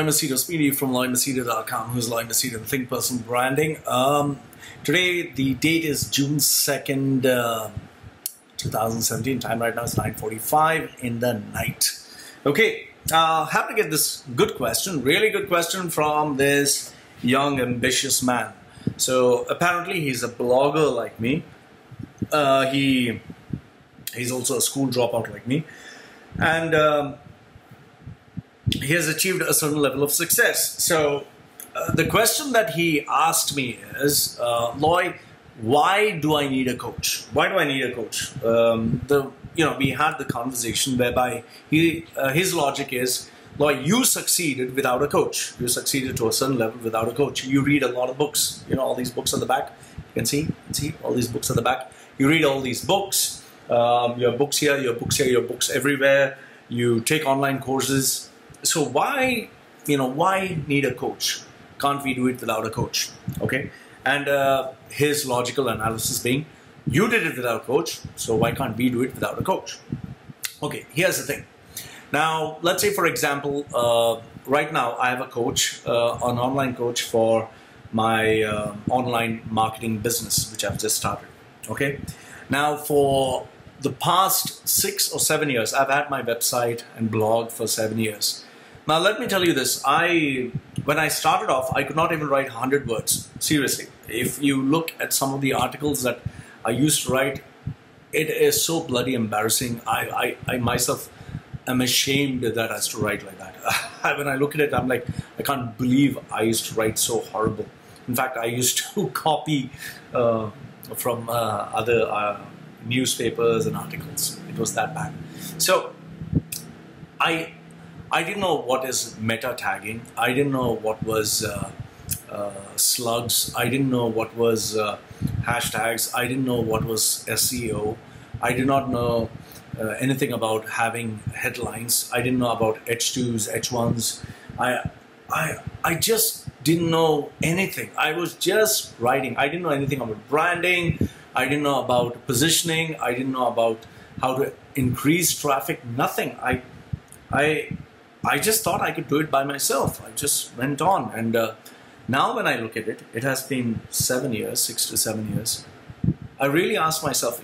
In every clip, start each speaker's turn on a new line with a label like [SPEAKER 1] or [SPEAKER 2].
[SPEAKER 1] Loy Machedo, Speedy from LoyMachedo.com, who's Loy Machedo, the Think Person Branding. Today, the date is June 2nd, 2017. Time right now is 9:45 in the night. Okay, happy to get this good question, really good question from this young, ambitious man. So apparently he's a blogger like me. He's also a school dropout like me. And he has achieved a certain level of success. So the question that he asked me is, Loy, why do I need a coach? Why do I need a coach? We had the conversation whereby his logic is, Loy, you succeeded without a coach. You succeeded to a certain level without a coach. You read a lot of books. You know, all these books at the back. You can see all these books at the back. You read all these books. Your books here, your books here, your books everywhere. You take online courses. So why need a coach? Can't we do it without a coach? Okay. And his logical analysis being, you did it without a coach, so why can't we do it without a coach? Okay, here's the thing. Now, let's say, for example, right now I have a coach, an online coach for my online marketing business, which I've just started. Okay. Now, for the past 6 or 7 years, I've had my website and blog for 7 years. Now, let me tell you this. When I started off, I could not even write 100 words. Seriously. If you look at some of the articles that I used to write, it is so bloody embarrassing. I myself am ashamed that I used to write like that. When I look at it, I'm like, I can't believe I used to write so horrible. In fact, I used to copy from other newspapers and articles. It was that bad. So I didn't know what is meta tagging. I didn't know what was slugs. I didn't know what was hashtags. I didn't know what was SEO. I did not know anything about having headlines. I didn't know about H2s, H1s. I just didn't know anything. I was just writing. I didn't know anything about branding. I didn't know about positioning. I didn't know about how to increase traffic. Nothing. I just thought I could do it by myself. I just went on. And now when I look at it, it has been 7 years, 6 to 7 years. I really ask myself,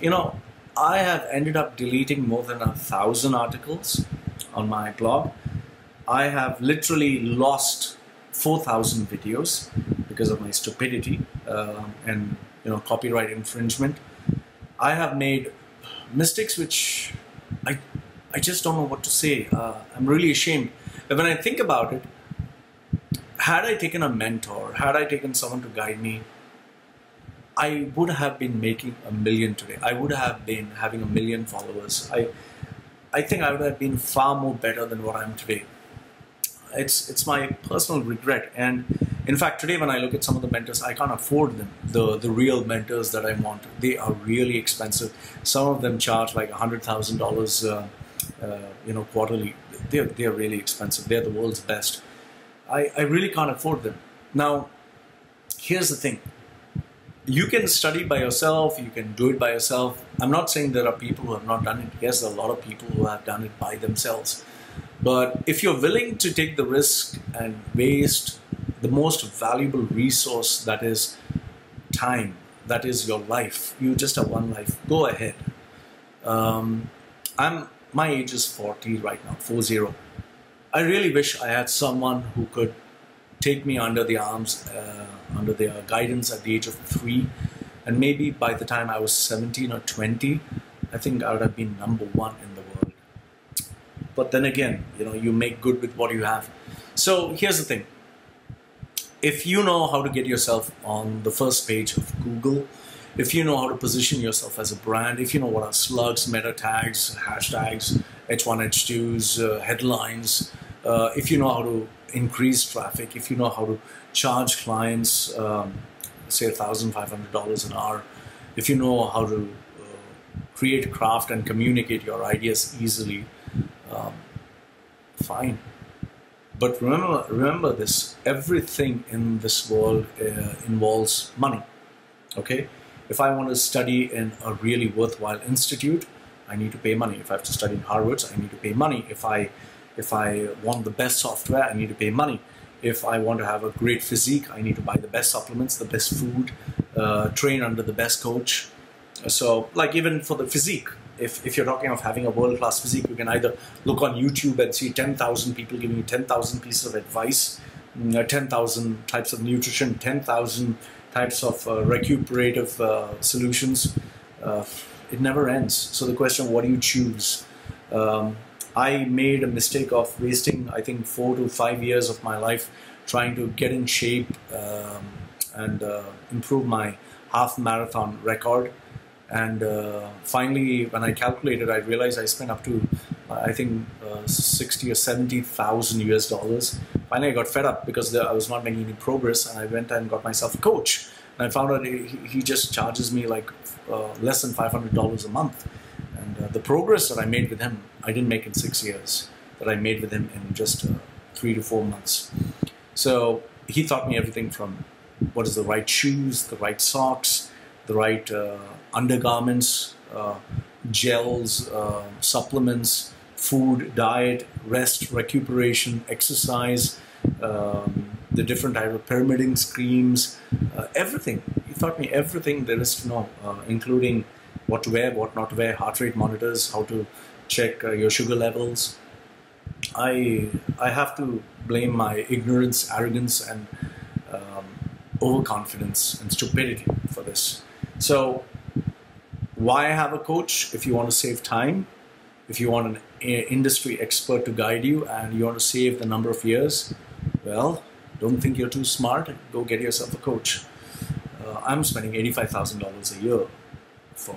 [SPEAKER 1] I have ended up deleting more than 1,000 articles on my blog. I have literally lost 4,000 videos because of my stupidity and copyright infringement. I have made mistakes which I just don't know what to say. I'm really ashamed. But when I think about it, had I taken a mentor, had I taken someone to guide me, I would have been making $1 million today. I would have been having 1 million followers. I think I would have been far more better than what I am today. It's my personal regret. And in fact, today when I look at some of the mentors, I can't afford them. The real mentors that I want, they are really expensive. Some of them charge like $100,000 quarterly. They're really expensive. They're the world's best. I really can't afford them. Now, here's the thing. You can study by yourself. You can do it by yourself. I'm not saying there are people who have not done it. Yes, there are a lot of people who have done it by themselves. But if you're willing to take the risk and waste the most valuable resource, that is time, that is your life. You just have one life. Go ahead. My age is 40 right now, 40. I really wish I had someone who could take me under the arms, under their guidance at the age of 3. And maybe by the time I was 17 or 20, I think I would have been #1 in the world. But then again, you make good with what you have. So here's the thing. If you know how to get yourself on the first page of Google, if you know how to position yourself as a brand, if you know what are slugs, meta tags, hashtags, H1, H2s, headlines, if you know how to increase traffic, if you know how to charge clients, say $1,500 an hour, if you know how to create craft and communicate your ideas easily, fine. But remember this, everything in this world involves money, okay? If I want to study in a really worthwhile institute, I need to pay money. If I have to study in Harvard, I need to pay money. If If I want the best software, I need to pay money. If I want to have a great physique, I need to buy the best supplements, the best food, train under the best coach. So like even for the physique, if you're talking of having a world-class physique, you can either look on YouTube and see 10,000 people giving you 10,000 pieces of advice, 10,000 types of nutrition, 10,000 types of recuperative solutions. It never ends. So the question, what do you choose? I made a mistake of wasting, I think, 4 to 5 years of my life trying to get in shape and improve my half marathon record. And finally, when I calculated, I realized I spent up to, I think, 60 or 70,000 US dollars. Finally, I got fed up because I was not making any progress, and I went and got myself a coach. And I found out he just charges me like less than $500 a month. And the progress that I made with him, I didn't make in 6 years, that I made with him in just 3 to 4 months. So he taught me everything from what is the right shoes, the right socks, the right undergarments, gels, supplements, food, diet, rest, recuperation, exercise, the different type of pyramiding schemes, everything. He taught me everything there is to know, including what to wear, what not to wear, heart rate monitors, how to check your sugar levels. I have to blame my ignorance, arrogance, and overconfidence and stupidity for this. So why have a coach? If you want to save time, if you want an industry expert to guide you, and you want to save the number of years, well, don't think you're too smart. Go get yourself a coach. I'm spending $85,000 a year for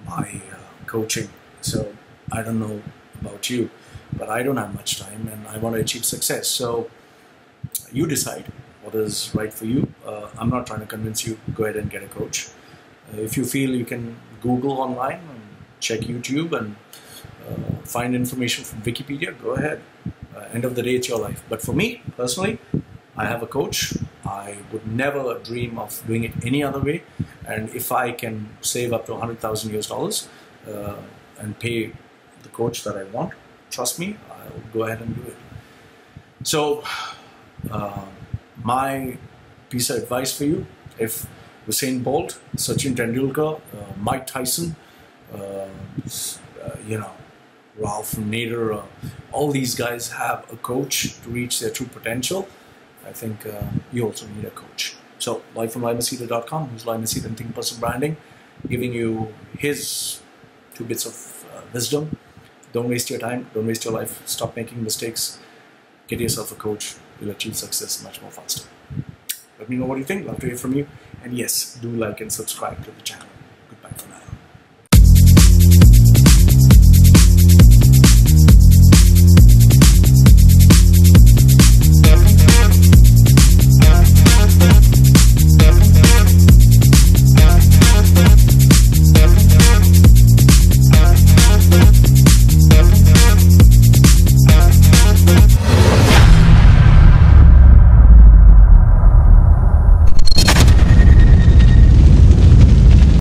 [SPEAKER 1] my coaching. So I don't know about you, but I don't have much time and I want to achieve success. So you decide what is right for you. I'm not trying to convince you. Go ahead and get a coach. If you feel you can Google online and check YouTube and find information from Wikipedia, go ahead. End of the day, it's your life. But for me, personally, I have a coach. I would never dream of doing it any other way. And if I can save up to 100,000 US dollars and pay the coach that I want, trust me, I'll go ahead and do it. So my piece of advice for you, if Usain Bolt, Sachin Tendulkar, Mike Tyson, Ralph Nader, all these guys have a coach to reach their true potential, I think you also need a coach. So, live from Machedo.com, who's Live Machedo and Think Personal Branding, giving you his 2 bits of wisdom. Don't waste your time, don't waste your life, stop making mistakes, get yourself a coach, you'll achieve success much more faster. Let me know what you think, love to hear from you, and yes, do like and subscribe to the channel.